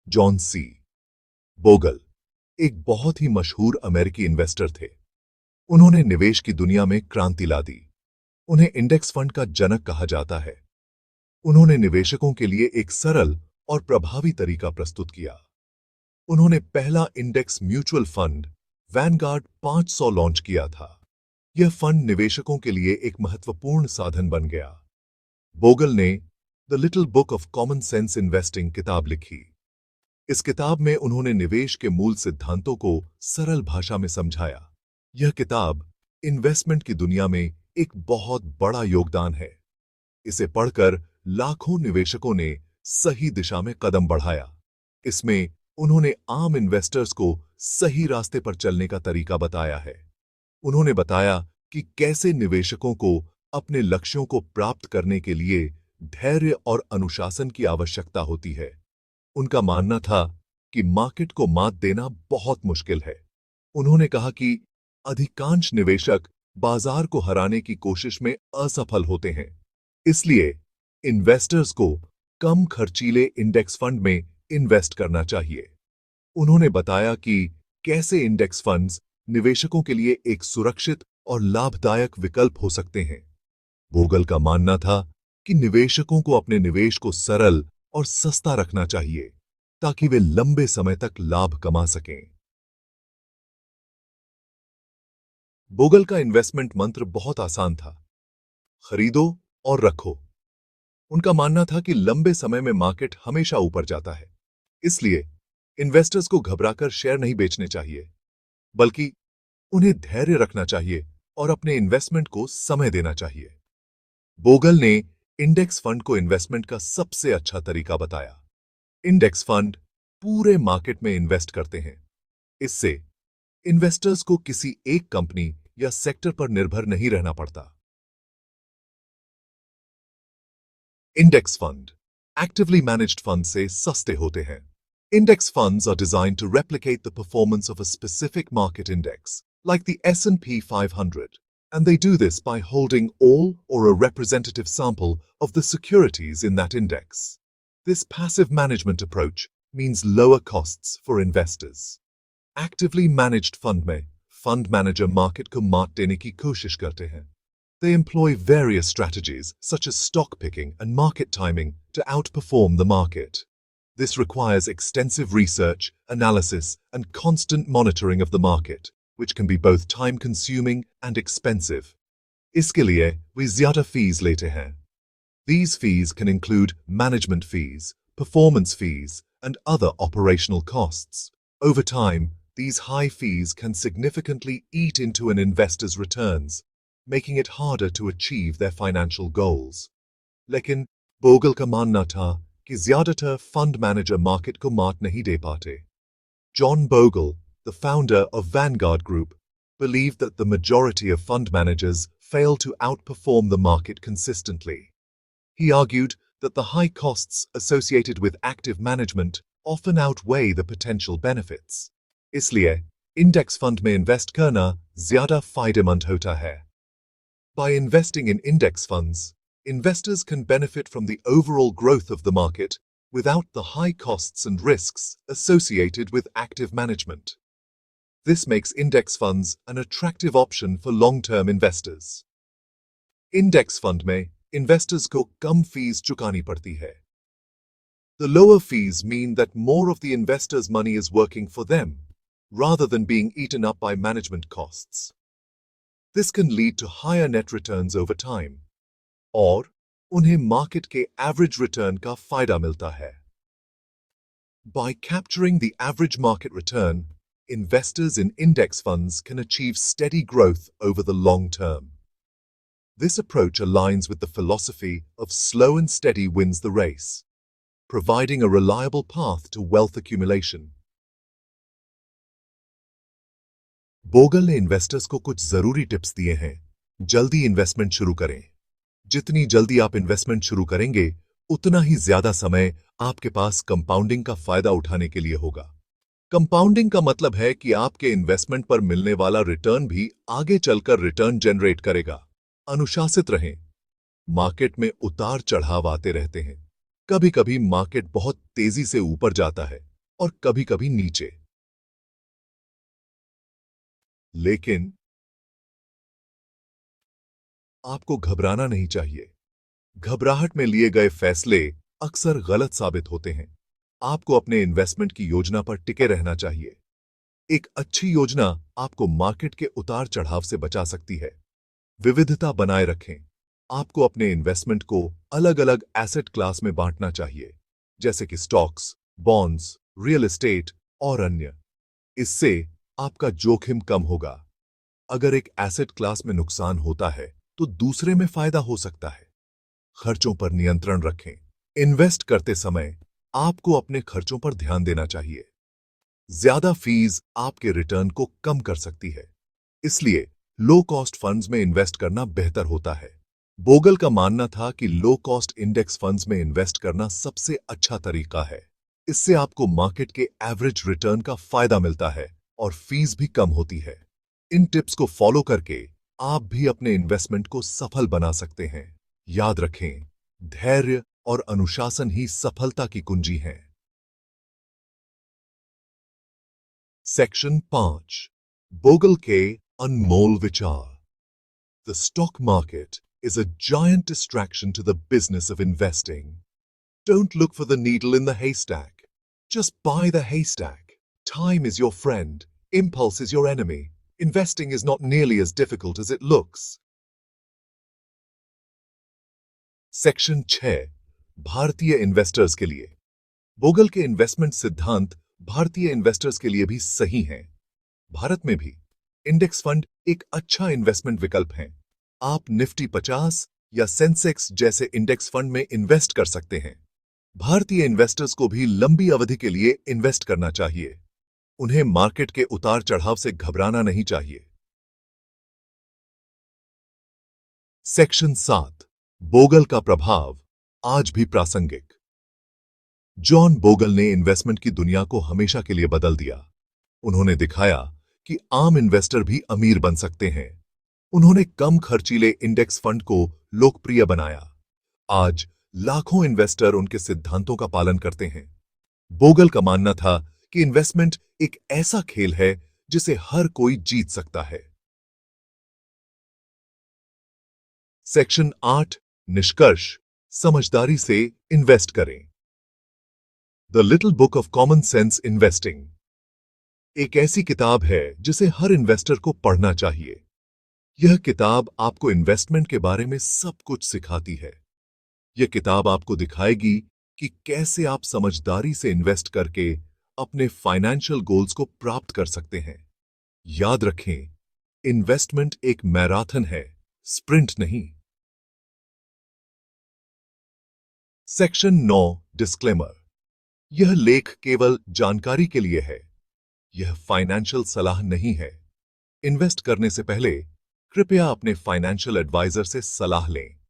John C Bogle एक बहुत ही मशहूर अमेरिकी इन्वेस्टर थे। उन्होंने निवेश की दुनिया में क्रांति ला दी। उन्हें इंडेक्स फंड का जनक कहा जाता है। उन्होंने निवेशकों के लिए एक सरल और प्रभावी तरीका प्रस्तुत किया। उन्होंने पहला index mutual fund Vanguard 500 launch किया था। यह फंड निवेशकों के लिए एक महत्वपूर्ण साधन बन गया। बोगल ने the little book of common sense investing किताब लिखी। इस किताब में उन्होंने निवेश के मूल सिद्धांतों को सरल भाषा में समझाया। यह किताब इन्वेस्टमेंट की दुनिया में एक बहुत बड़ा योगदान है। इसे पढ़कर लाखों निवेशकों ने सही दिशा में कदम बढ़ाया। इसमें उन्होंने आम इन्वेस्टर्स को सही रास्ते पर चलने का तरीका बताया है। उन्होंने बताया कि कैसे निवेशकों को अपने लक्ष्यों को प्राप्त करने के लिए धैर्य और अनुशासन की आवश्यकता होती है। उनका मानना था कि मार्केट को मात देना बहुत मुश्किल है। उन्होंने कहा कि अधिकांश निवेशक बाजार को हराने की कोशिश में असफल होते हैं। इसलिए इन्वेस्टर्स को कम खर्चीले इंडेक्स फंड में इन्वेस्ट करना चाहिए। उन्होंने बताया कि कैसे इंडेक्स फंड्स निवेशकों के लिए एक सुरक्षित और लाभदायक विकल्प हो सकते हैं। बोगल का मानना था कि निवेशकों को अपने निवेश को सरल और सस्ता रखना चाहिए ताकि वे लंबे समय तक लाभ कमा सकें। बोगल का इन्वेस्टमेंट मंत्र बहुत आसान था, खरीदो और रखो। उनका मानना था कि लंबे समय में मार्केट हमेशा ऊपर जाता है। इसलिए इन्वेस्टर्स को घबराकर शेयर नहीं बेचने चाहिए, बल्कि उन्हें धैर्य रखना चाहिए और अपने इन्वेस्टमेंट को समय देना चाहिए। बोगल ने इंडेक्स फंड को इन्वेस्टमेंट का सबसे अच्छा तरीका बताया। इंडेक्स फंड पूरे मार्केट में इन्वेस्ट करते हैं। इससे इन्वेस्टर्स को किसी एक कंपनी या सेक्टर पर निर्भर नहीं रहना पड़ता। Index fund actively managed fund से सस्ते होते हैं। Index funds are designed to replicate the performance of a specific market index, like the S&P 500, and they do this by holding all or a representative sample of the securities in that index. This passive management approach means lower costs for investors. Actively managed fund में fund manager market को मात देने की कोशिश करते हैं। They employ various strategies such as stock picking and market timing to outperform the market. This requires extensive research, analysis, and constant monitoring of the market, which can be both time-consuming and expensive. इसके लिए वे ज़्यादा fees लेते हैं। These fees can include management fees, performance fees, and other operational costs. Over time, these high fees can significantly eat into an investor's returns, making it harder to achieve their financial goals. लेकिन Bogle का मानना था कि ज्यादातर fund manager market को मात नहीं दे पाते। John Bogle, the founder of Vanguard Group, believed that the majority of fund managers fail to outperform the market consistently. He argued that the high costs associated with active management often outweigh the potential benefits. इसलिए index fund में invest करना ज्यादा फायदेमंद होता है। By investing in index funds, investors can benefit from the overall growth of the market without the high costs and risks associated with active management. This makes index funds an attractive option for long-term investors. Index fund में investors को कम fees चुकानी पड़ती है। The lower fees mean that more of the investors' money is working for them, rather than being eaten up by management costs. This can lead to higher net returns over time. और उन्हें market के average return का फायदा मिलता है। By capturing the average market return, investors in index funds can achieve steady growth over the long term. This approach aligns with the philosophy of slow and steady wins the race, providing a reliable path to wealth accumulation. Bogle ने investors को कुछ जरूरी tips दिए हैं। जल्दी investment शुरू करें। जितनी जल्दी आप इन्वेस्टमेंट शुरू करेंगे, उतना ही ज्यादा समय आपके पास कंपाउंडिंग का फायदा उठाने के लिए होगा। कंपाउंडिंग का मतलब है कि आपके इन्वेस्टमेंट पर मिलने वाला रिटर्न भी आगे चलकर रिटर्न जनरेट करेगा। अनुशासित रहें। मार्केट में उतार चढ़ाव आते रहते हैं। कभी कभी मार्केट बहुत तेजी से ऊपर जाता है, और कभी-कभी नीचे। लेकिन आपको घबराना नहीं चाहिए। घबराहट में लिए गए फैसले अक्सर गलत साबित होते हैं। आपको अपने इन्वेस्टमेंट की योजना पर टिके रहना चाहिए। एक अच्छी योजना आपको मार्केट के उतार चढ़ाव से बचा सकती है। विविधता बनाए रखें। आपको अपने इन्वेस्टमेंट को अलग-अलग एसेट क्लास में बांटना चाहिए, जैसे कि स्टॉक्स, बॉन्ड्स, रियल एस्टेट और अन्य। इससे आपका जोखिम कम होगा। अगर एक एसेट क्लास में नुकसान होता है, तो दूसरे में फायदा हो सकता है। खर्चों पर नियंत्रण रखें। इन्वेस्ट करते समय आपको अपने खर्चों पर ध्यान देना चाहिए। ज्यादा फीस आपके रिटर्न को कम कर सकती है। इसलिए लो कॉस्ट फंड्स में इन्वेस्ट करना बेहतर होता है। बोगल का मानना था कि लो कॉस्ट इंडेक्स फंड्स में इन्वेस्ट करना सबसे अच्छा तरीका है। इससे आपको मार्केट के एवरेज रिटर्न का फायदा मिलता है और फीस भी कम होती है। इन टिप्स को फॉलो करके आप भी अपने इन्वेस्टमेंट को सफल बना सकते हैं। याद रखें, धैर्य और अनुशासन ही सफलता की कुंजी है। सेक्शन 5, बोगल के अनमोल विचार। The stock market is a giant distraction to the business of investing. Don't look for the needle in the haystack. Just buy the haystack. Time is your friend. Impulse is your enemy. Investing is not nearly as difficult as it looks. Section 6, भारतीय investors के लिए। Bogle के investment सिद्धांत भारतीय investors के लिए भी सही हैं। भारत में भी इंडेक्स फंड एक अच्छा इन्वेस्टमेंट विकल्प है। आप निफ्टी 50 या सेंसेक्स जैसे इंडेक्स फंड में इन्वेस्ट कर सकते हैं। भारतीय इन्वेस्टर्स को भी लंबी अवधि के लिए इन्वेस्ट करना चाहिए। उन्हें मार्केट के उतार चढ़ाव से घबराना नहीं चाहिए। सेक्शन 7, बोगल का प्रभाव आज भी प्रासंगिक। जॉन बोगल ने इन्वेस्टमेंट की दुनिया को हमेशा के लिए बदल दिया। उन्होंने दिखाया कि आम इन्वेस्टर भी अमीर बन सकते हैं। उन्होंने कम खर्चीले इंडेक्स फंड को लोकप्रिय बनाया। आज लाखों इन्वेस्टर उनके सिद्धांतों का पालन करते हैं। बोगल का मानना था कि इन्वेस्टमेंट एक ऐसा खेल है जिसे हर कोई जीत सकता है। सेक्शन 8, निष्कर्ष। समझदारी से इन्वेस्ट करें। The little book of common sense investing एक ऐसी किताब है जिसे हर इन्वेस्टर को पढ़ना चाहिए। यह किताब आपको इन्वेस्टमेंट के बारे में सब कुछ सिखाती है। यह किताब आपको दिखाएगी कि कैसे आप समझदारी से इन्वेस्ट करके अपने फाइनेंशियल गोल्स को प्राप्त कर सकते हैं। याद रखें, इन्वेस्टमेंट एक मैराथन है, स्प्रिंट नहीं। Section 9, disclaimer. यह लेख केवल जानकारी के लिए है। यह फाइनेंशियल सलाह नहीं है। इन्वेस्ट करने से पहले कृपया अपने फाइनेंशियल एडवाइजर से सलाह लें।